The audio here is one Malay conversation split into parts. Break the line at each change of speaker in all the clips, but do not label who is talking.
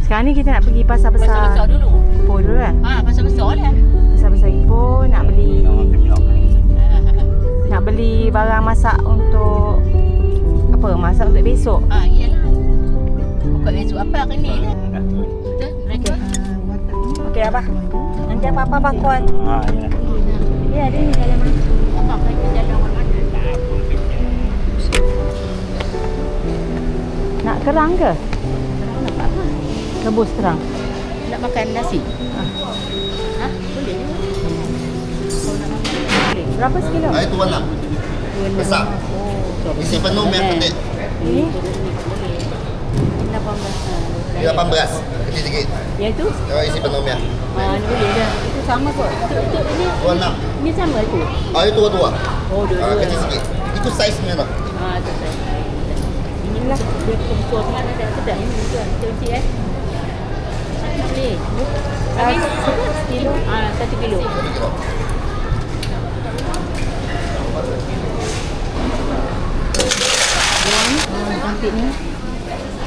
Sekarang ni kita nak pergi pasar besar.
Pasar besar dulu.
Ipoh dulu kan?
Pasar besar lah.
Pasar besar Ipoh nak beli barang masak untuk apa? Masak untuk besok.
Iyalah. Buka besok apa hari ni kan? Betul? Mereka.
Okey abah. Nanti apa-apa abah call.
Ya.
Ya, ada ni dalam mana?
Abang kerja jalan mana?
Nak kerang ke?
Nak apa?
Rebus kerang.
Nak makan nasi? Boleh juga. Kalau nak makan boleh.
Berapa sekilo?
Itu warna. Besar. Isi penuh yang petik.
Ini?
18.
18. Kecil sikit.
Ya tu?
Kalau isi penuh ya.
Ni boleh dah. Itu sama kot. Itu ini.
26.
Ini sama tu.
Itu dua.
Oh, dua-dua.
Kecil sikit. Itu saiznya lah.
Tu saya. Inilah dia besar sangat ada sedap ini juga. Kecil boleh. Habis sekilo. 1 kilo.
1 kilo.
Cantik ni.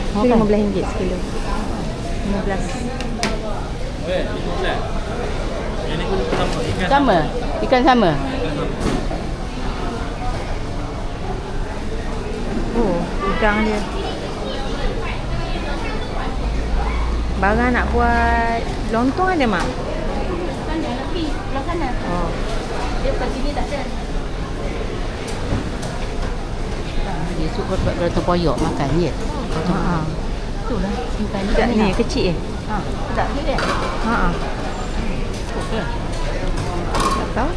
Itu RM15 sekilo. 15.
Sama? Ikan sama?
Oh, udang dia. Barang nak buat lontong ada mak?
Kanan lagi. Belah kanan.
Oh.
Dia kat sini tak ada. Dia suka buat lontong poyok makan je.
Ha.
Itulah. Ikan
Tak ni kecil
sedap je dia.
Ha.
Cukup ke?
Tak tahu.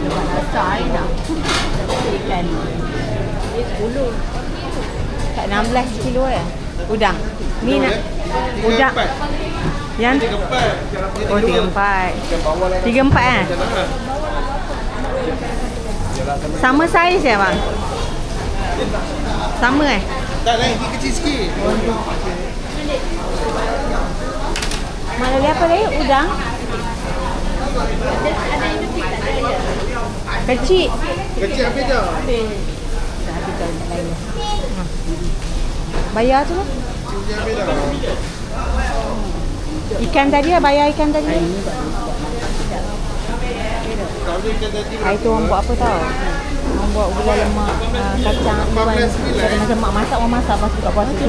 Lepas besar ni dah. Ikan. Dia 10.
Kat 16 kilo udang. Ni nak udang. Yang oh 34. 34 Sama saiz ya bang? Sama
Tak lain, dia kecil sikit.
Mak lagi apa lagi? Udang?
Ada yang kecil tak ada je.
Kecil.
Kecil habis dah.
Dah habis dah nak lain.
Bayar tu lah.
Kecil habis dah.
Ikan tadi lah, bayar ikan tadi.
Kalau dia ikan tadi
Hari tu orang buat apa tau? Orang buat gula lemak, kacang iwan. Macam mak masak, orang masak lepas tu kat puasa tu.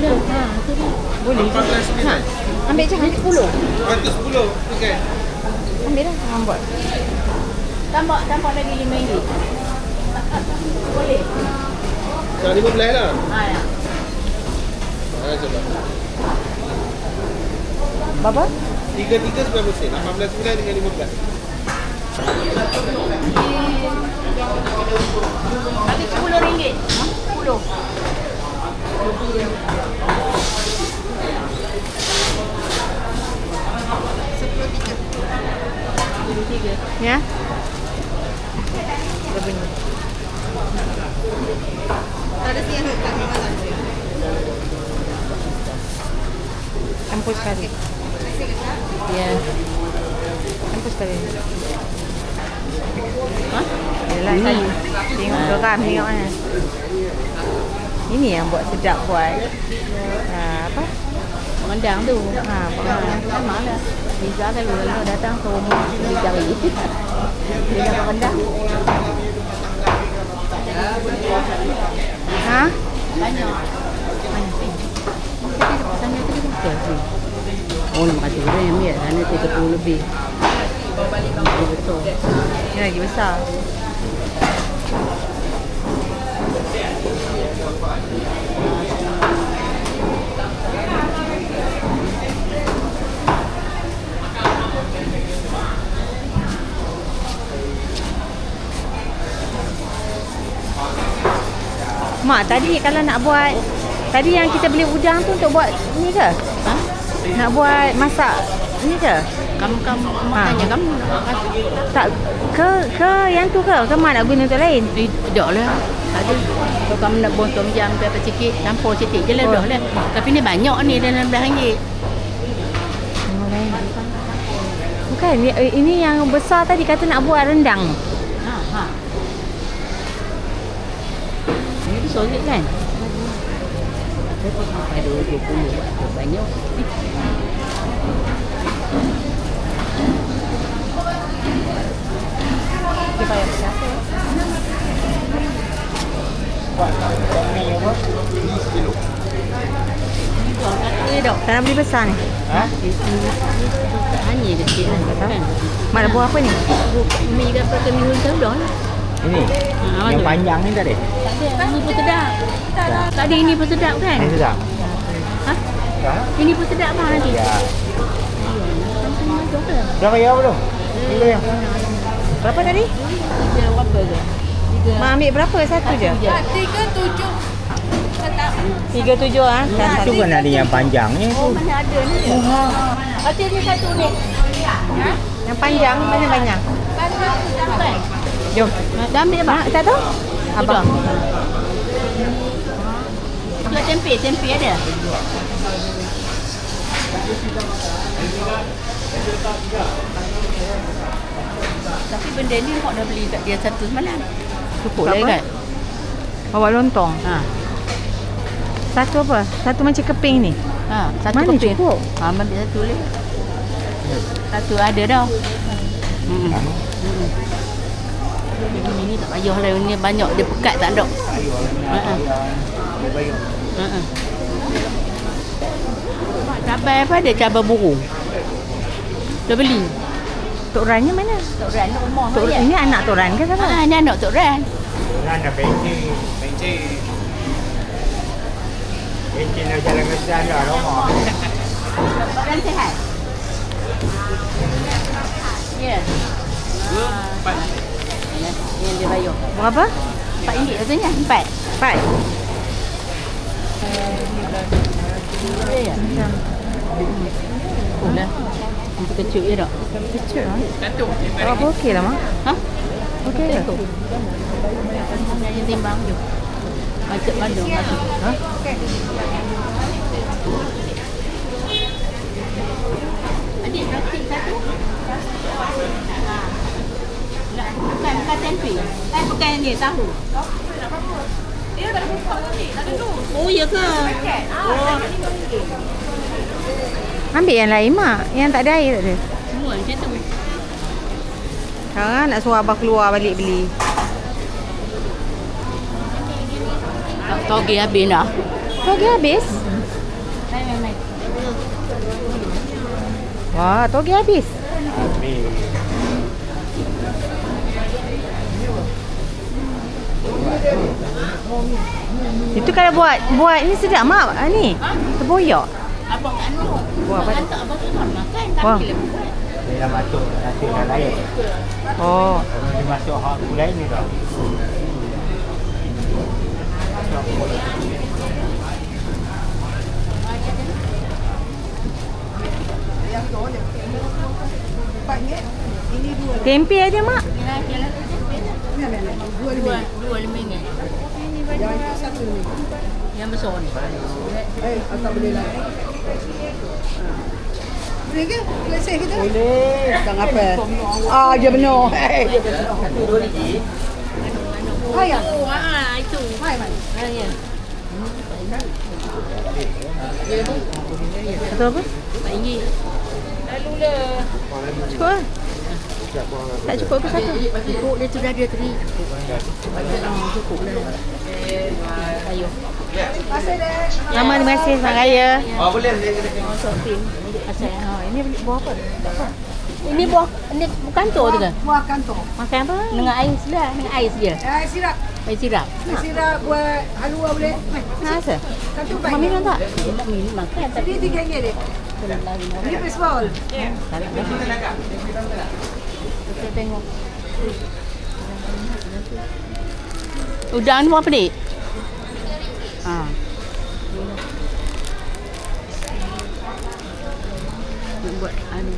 Boleh je.
14.9.
Ambil je, ambil 10.
Rantu 10. Okey.
Ambil lah, orang buat.
Tambah lagi RM5. Boleh?
Dah 15 lah.
Ya.
Coba.
Berapa?
3 berapa sen? 18.9 dengan 15.
Bagi RM10. 10.
Ya. Berapa ni? Campur sekali.
Ya.
Campur sekali.
Yelah,
Tengok geram, tengok kan. Ini yang buat sedap buat apa?
Rendang tu.
Pengendang.
Sama lah. Liza kalau datang ke rumah dia cari. Dia nak rendang.
Ha?
Banyak. Tanya tadi betul. Oh, RM500 yang ambil. Sana RM30 lebih. Betul.
Ini lagi besar. Mak, tadi kalau nak buat, tadi yang kita beli udang tu untuk buat ni ke?
Ha?
Nak buat masak ni ke?
Kamu makanya kamu nak makan.
Tak ke yang tu ke? Ke mak nak guna untuk lain?
Dah lah. Ada. Kalau kamu nak potong jam berapa sikit, campur sikit je lah dah lah. Tapi ni banyak ni dalam RM12.
Bukan, ini yang besar tadi kata nak buat rendang.
Ha. sikit kan? Ada 20 banyak.
Dia bayar berapa?
Ni dok.
Tak nak beli besar ni.
Hanya kecil kan.
Mak nak buat apa ni?
Mi ke apa ke mihun tu dah.
Ini yang panjang ni tadi.
Tak ada. Ini pun sedap. Tadi ini pun sedap kan?
Ini sedap.
Ha? Ini pun sedap bang nanti.
Ya. Dah bayar belum? Belum ya.
Berapa tadi?
3 berapa ke?
Mak ambil berapa? Satu je? 37 ah.
Itu kan ada yang panjangnya
Oh,
tu.
mana ada ni? Hati ni satu ni. Ha?
Yang panjang mana banyak?
Sampai.
Jom.
Dah ambil bang?
Tak tahu?
Abang. Jual tempe ada. Tapi benda ni kau dah beli kat dia satu semalam. Cukup
Tak
lah
apa.
kan?
Bawa lontong.
Ha.
Satu apa? Satu macam keping ni.
Ha, satu
Mana
keping.
cukup?
Ha, ambil satu lagi. Satu ada dah. Ini ni tak payah lah. Ini banyak dia pekat tak ada. Cabai apa ada? Cabai burung. Dah beli.
Tok Rannya mana?
Tok Ran nak rumah
Tok ini anak Tok Ran ke siapa?
Ni anak Tok Ran.
Ada benci. Benci nak jalan besar dah rumah.
Tok Ran sihat? Ya. Yang dia bayar.
Berapa?
RM4 katanya. 4.
4.
Ya. Oh lah. Itu kecil je tak?
Kecil lah. Berapa okey lah mak?
Ha?
Okey ke?
Dia timbang je. Macam mana?
Ha?
Adik plastik satu. Bukan tempe. Bukan ni tahu. Oh ya ke? Oh.
Ambil yang lain mak. Yang tak ada air tak ada.
Semua macam tu.
Sekarang nak suruh abah keluar balik beli.
Toge habis dah.
Toge habis? Wah, toge habis. Itu kalau buat ni sedap mak. Ni. Terboyak.
Abang anu.
Buat apa?
Hantar abang tuan makan.
Wah.
Tak boleh buat.
Dia dah masuk nasi dah lain.
Oh.
Dia masuk hak lain ni dah.
Tempe ada mak?
Dua lebih ni. Yang besar ni.
Boleh ke? Selesai kita?
Boleh. Tak apa. Ah, je benar.
Hai ya?
Oh, itu.
Hai man.
Ya.
Satu apa?
RM4. Lalulah.
Cukup lah. Tak cukup ke satu?
Cukup dia tu dah dia tadi. Cukup lah. Ayuh.
Masih deh.
Mama terima kasih Selamat Raya.
Oh boleh.
Asal.
Ini beli buah apa?
Ini buah ni kantor tu ke?
Buah kantor.
Makan apa?
Dengan ais lah, dengan ais je.
Sirap.
Ais sirap.
Sirap buat halua boleh.
Rasa?
Kantor
Mak
baik.
minum tak?
Mak minum makan tapi
Ini RM3 deh. Ini baseball.
kita tengok. Udang ni berapa dik? Ha. Buat anu.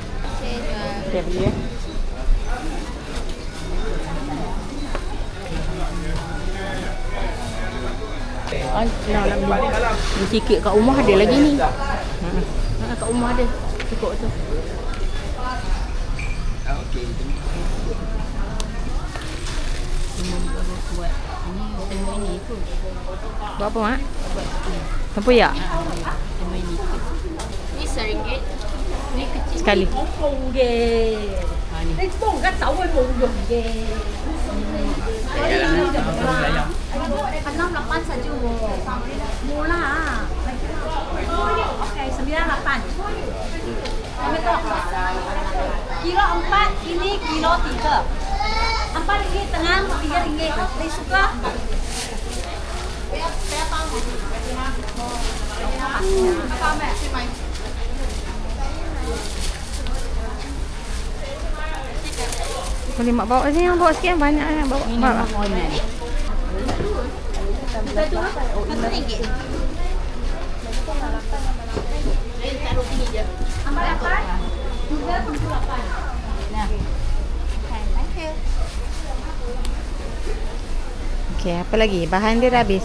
Saya beli ya.
Nak beli. Ni sikit kat rumah ada lagi ni. Kat rumah ada. Cukup tu. Buat ini temu ini tu.
Buat apa, Mak? Tempoyak?
Temu ini. Ni RM1. Ni kecil.
Sekali.
Ni.
Enam 8 saja. Murah. Okey, 98. Kilo 4, ini kilo 3. RM4 tengah, RM3. Ni suka?
Boleh Mak bawa sini, bawa sikit banyak kan. Bawa.
Ini
Bawa.
makanan.
RM1.
Taruh sini je.
RM4. 3.98.
Nah.
Thank you.
Okey, apa lagi? Bahan dia dah habis.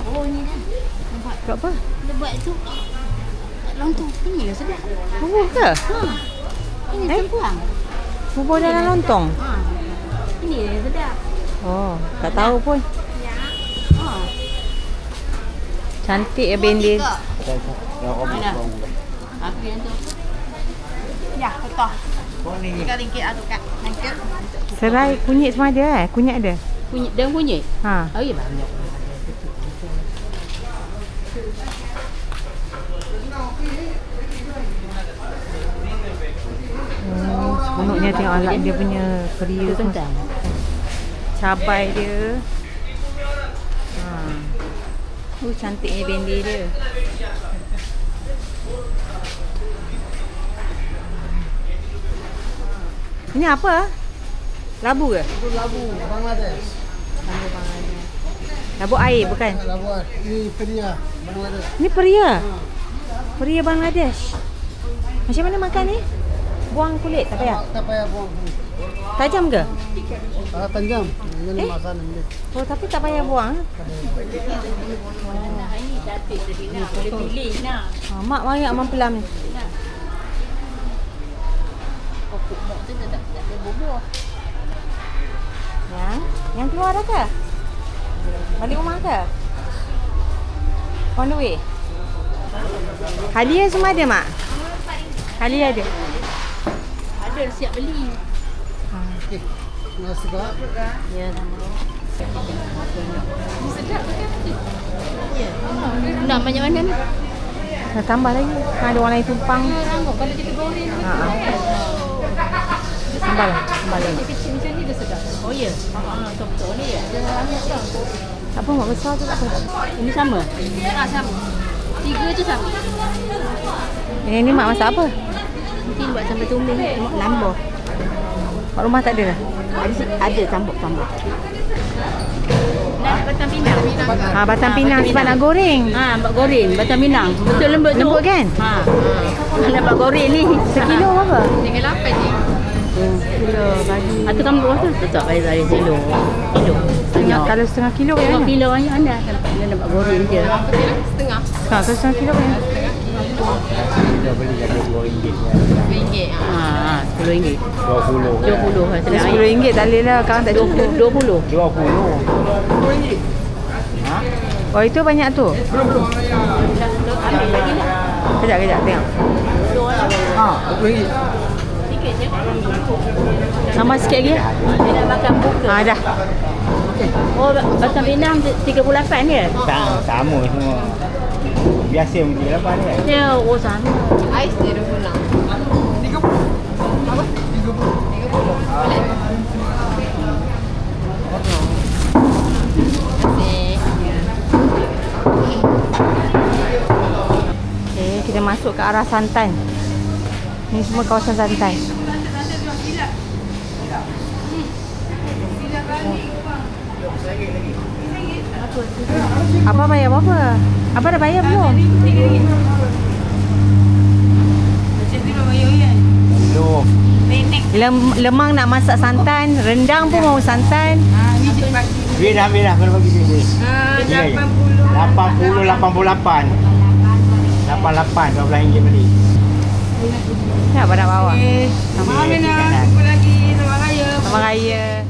Oh ni dah. Nampak
Buat apa?
dia buat tu. Lontong. Ini lah sedap.
Bubur ke?
Ini cempuang.
Bubur dalam lontong?
Ha. Ini yang sedap.
Oh, tak tahu pun.
Ha.
Cantik ya bendir.
Mana? Apa yang tu?
Ya, betul.
Kau ni
RM3 lah tu, Kak. Thank you.
Serai kunyit semua ada Kunyit ada?
Kunyit dan kunyit.
Ha.
Oh ya banyak.
Seronoknya tengok alat dia punya peria
Itu
semua.
kentang.
Cabai dia. Ha. Cantiknya bendir dia. Ini apa? Labu ke?
Itu labu Bangladesh.
Labu air bukan?
Labu ini peria Bangladesh.
Ni peria. Peria Bangladesh. Macam mana makan ni? Buang kulit tak payah.
Tak payah buang.
Tajam ke?
Tajam. Ini masalah ni.
Oh tapi tak payah buang.
Nah, ini cantik tadi nak. Boleh pilih nak.
Ha, mak banyak mempelam ni.
Pokok mok tu tak ada bubur.
Yang keluar dah ke? Balik rumah ke? On the way? Hadiah semua ada mak? Hadiah ada?
Ada siap beli.
Nasi kau.
Ya, sama. Sedap ke? Ya. Nak banyak mana ni?
Dah tambah lagi. Ada orang lain tumpang.
Rangkap kalau kita goreng.
Ha. Tambah lah. Tambah lagi.
Kecil macam ni dah sedap. Oh ya. Betul ni ya. Ada banyak tau.
Tak apa mak besar tu tak apa.
Ini sama? Sama. 3 tu sama.
Ini mak masak apa?
Mungkin buat sambal tumis. Nambah.
Mak rumah tak ada dah?
Ada tambah. Nak batang pinang.
Ha, batang pinang sebab nak goreng.
Ha, buat goreng batang pinang. Betul lembut tu.
Lembut kan?
Ha. Nak buat goreng ni.
Sekilo berapa?
RM8 je.
Kilo bagi.
Atau kamu berapa? Tak bayar kilo. Setengah.
Kalau setengah kilo kan?
Setengah kilo banyak anda. Anda nak buat goreng je.
Setengah.
Kalau setengah kilo kan?
dah beli kat RM20.
RM2.
Ha, RM10.
20.
20 lah.
Dia RM10 tak boleh lah. Kawan tak cukup.
20.
20. Ha?
Oh itu banyak tu?
Ambil lagi lah.
Kejap tengok.
Ha, RM20.
Sikit je.
Tambah sikit lagi.
Dia nak makan buka.
Ha dah.
Oh, batang pinang 38 ke?
Sama semua. Biasa mungkin 8 kan?
Ya, oh sama.
Ais dia 26. 30. Apa? 30. Boleh.
Okay, kita masuk ke arah Santan. Ni semua kawasan Santan. Apa bayar berapa? Apa dah bayar belum?
Belum.
Lemang nak masak santan, rendang pun mau santan.
Duit dah ambil dah. Kau bagi duit. 80. 88. 88. RM12 beli.
Tak apa nak bawa.
Selamat lagi. Selamat Raya.
Selamat Raya.